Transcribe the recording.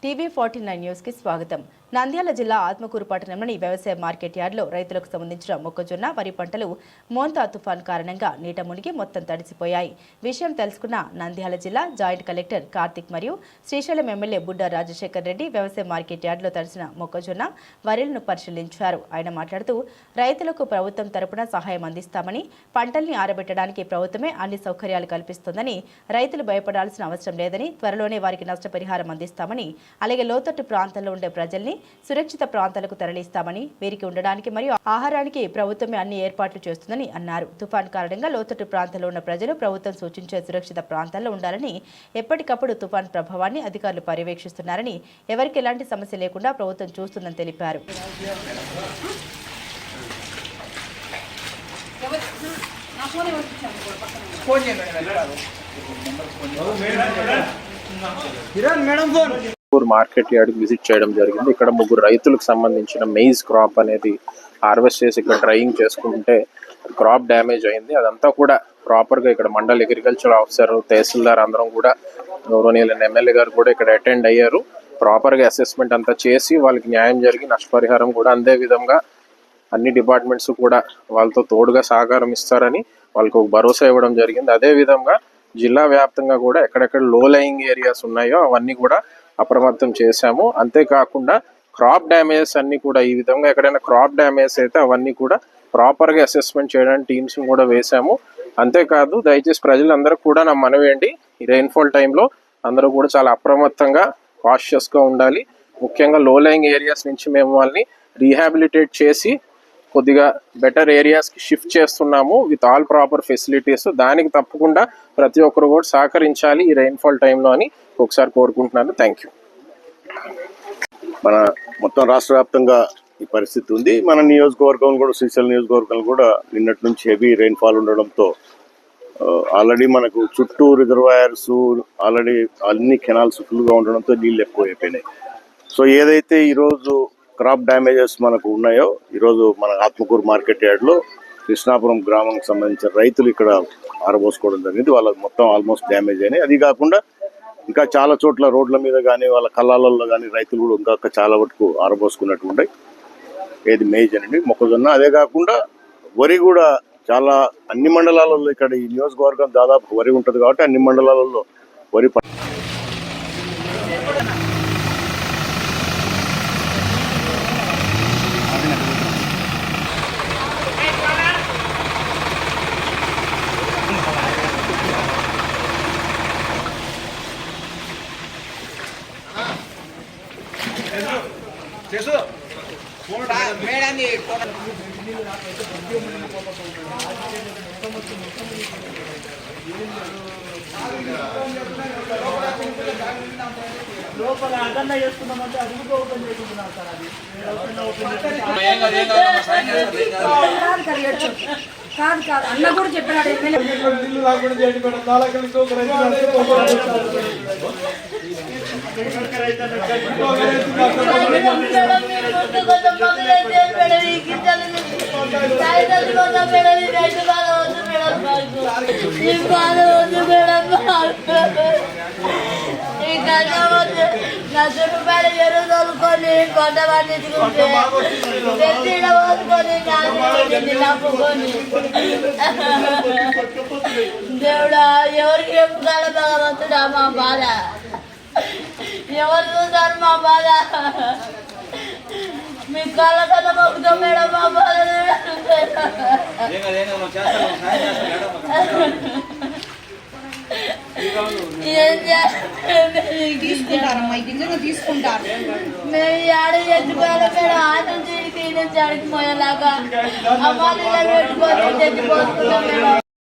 TV49 news కి స్వాగతం. నంద్యాల జిల్లా ఆత్మకూరు పట్టణంలోని వ్యవసాయ మార్కెట్ యార్డ్లో రైతులకు సంబంధించిన మొక్కజొన్న, వరి పంటలు మోంతా తుఫాన్ కారణంగా నీట మునిగి మొత్తం తడిసిపోయాయి. విషయం తెలుసుకున్న నంద్యాల జిల్లా జాయింట్ కలెక్టర్ కార్తిక్ మరియు శ్రీశైలం ఎమ్మెల్యే బుడ్డా రాజశేఖర్ రెడ్డి వ్యవసాయ మార్కెట్ యార్డ్లో తడిసిన మొక్కజొన్న, వరిలను పరిశీలించారు. ఆయన మాట్లాడుతూ రైతులకు ప్రభుత్వం తరపున సహాయం అందిస్తామని, పంటల్ని ఆరబెట్టడానికి ప్రభుత్వమే అన్ని సౌకర్యాలు కల్పిస్తుందని, రైతులు భయపడాల్సిన అవసరం లేదని, త్వరలోనే వారికి నష్టపరిహారం అందిస్తామని, అలాగే లోతట్టు ప్రాంతాల్లో ఉండే ప్రజల్ని సురక్షిత ప్రాంతాలకు తరలిస్తామని, వీరికి ఉండడానికి మరియు ఆహారానికి ప్రభుత్వమే అన్ని ఏర్పాట్లు చేస్తుందని అన్నారు. తుఫాన్ కారణంగా లోతట్టు ప్రాంతాల్లో ఉన్న ప్రజలు ప్రభుత్వం సూచించే సురక్షిత ప్రాంతాల్లో ఉండాలని, ఎప్పటికప్పుడు తుఫాన్ ప్రభావాన్ని అధికారులు పర్యవేక్షిస్తున్నారని, ఎవరికి ఎలాంటి సమస్య లేకుండా ప్రభుత్వం చూస్తుందని తెలిపారు. మార్కెట్ యార్డ్ విజిట్ చేయడం జరిగింది. ఇక్కడ ముగ్గురు రైతులకు సంబంధించిన మెయిజ్ క్రాప్ అనేది హార్వెస్ట్ చేసి ఇక్కడ డ్రైయింగ్ చేసుకుంటే క్రాప్ డ్యామేజ్ అయింది. అదంతా కూడా ప్రాపర్ గా ఇక్కడ మండల్ అగ్రికల్చర్ ఆఫీసర్, తహసీల్దార్ అందరం కూడా గౌరవనీయులైన ఎమ్మెల్యే గారు కూడా ఇక్కడ అటెండ్ అయ్యారు. ప్రాపర్ గా అసెస్మెంట్ అంతా చేసి వాళ్ళకి న్యాయం జరిగి నష్టపరిహారం కూడా అందే విధంగా అన్ని డిపార్ట్మెంట్స్ కూడా వాళ్ళతో తోడుగా సహకారం ఇస్తారని వాళ్ళకు భరోసా ఇవ్వడం జరిగింది. అదే విధంగా జిల్లా వ్యాప్తంగా కూడా ఎక్కడెక్కడ లో లయింగ్ ఏరియాస్ ఉన్నాయో అవన్నీ కూడా అప్రమత్తం చేశాము. అంతేకాకుండా క్రాప్ డ్యామేజెస్ అన్ని కూడా ఈ విధంగా ఎక్కడైనా క్రాప్ డ్యామేజ్ అయితే అవన్నీ కూడా ప్రాపర్ గా అసెస్మెంట్ చేయడానికి టీమ్స్ కూడా వేశాము. అంతేకాదు దయచేసి ప్రజలందరూ కూడా నా మనవేంటి ఈ రెయిన్ఫాల్ టైంలో అందరూ కూడా చాలా అప్రమత్తంగా కాషియస్ గా ఉండాలి. ముఖ్యంగా లో లయింగ్ ఏరియాస్ నుంచి మేము వాళ్ళని రీహాబిలిటేట్ చేసి కొద్దిగా బెటర్ ఏరియాస్కి షిఫ్ట్ చేస్తున్నాము విత్ ఆల్ ప్రాపర్ ఫెసిలిటీస్. దానికి తప్పకుండా ప్రతి ఒక్కరు కూడా సహకరించాలి ఈ రెయిన్ఫాల్ టైంలో అని ఒకసారి కోరుకుంటున్నాను. Thank you. మన మొత్తం రాష్ట్ర వ్యాప్తంగా ఈ పరిస్థితి ఉంది. మన నియోజకవర్గం కూడా, శ్రీశైలం నియోజకవర్గం కూడా నిన్నటి నుంచి హెవీ రెయిన్ఫాల్ ఉండడంతో ఆల్రెడీ మనకు చుట్టూ రిజర్వాయర్స్, ఆల్రెడీ అన్ని కెనాల్స్ ఫుల్గా ఉండడంతో నీళ్ళు ఎక్కువ అయిపోయినాయి. సో ఏదైతే ఈరోజు క్రాప్ డ్యామేజెస్ మనకు ఉన్నాయో, ఈరోజు మన ఆత్మకూరు మార్కెట్ యార్డ్లో కృష్ణాపురం గ్రామానికి సంబంధించిన రైతులు ఇక్కడ ఆరబోసుకోవడం జరిగింది. వాళ్ళకి మొత్తం ఆల్మోస్ట్ డ్యామేజ్ అయినాయి. అది కాకుండా ఇంకా చాలా చోట్ల రోడ్ల మీద కానీ వాళ్ళ కళ్ళాలలో కానీ రైతులు కూడా ఇంకా చాలా వరకు ఆరబోసుకున్నట్టు ఉంటాయి. ఏది మేజర్ అండి మొక్కజొన్న. అదే కాకుండా వరి కూడా చాలా అన్ని మండలాలలో, ఇక్కడ ఈ నియోజకవర్గం దాదాపు వరి ఉంటుంది కాబట్టి అన్ని మండలాలలో వరి లోపల అదన్నా చేసుకున్నామంటే అది కూడా ఓపెన్ చేసుకుంటున్నారు సార్. అది కాదు కాదు అన్న కూడా చెప్పాడు. ఇల్లు రాకుండా చేయండి మేడం. నాలుగు ఒక రూపాయలు ఎరువు తోలుకొని కొండ పండించుకుంటే పోసుకొని నమ్ముకొని దేవుడా ఎవరికి చెప్పుకోవాలి భగవంతుడా మా బాధ, ఎవరు చూసారు మా బాధ, మీ కళ్ళ కన్నా మొక్కుతాం మేడం మా బాధ. తీసుకుంటారు మేము ఆడ తెచ్చిపోయాలి మేడం. ఆ నుంచి నుంచి అడిగిపోయేలాగా అమ్మాయిలు పెట్టుకొని తెచ్చిపోతున్నాం మేడం.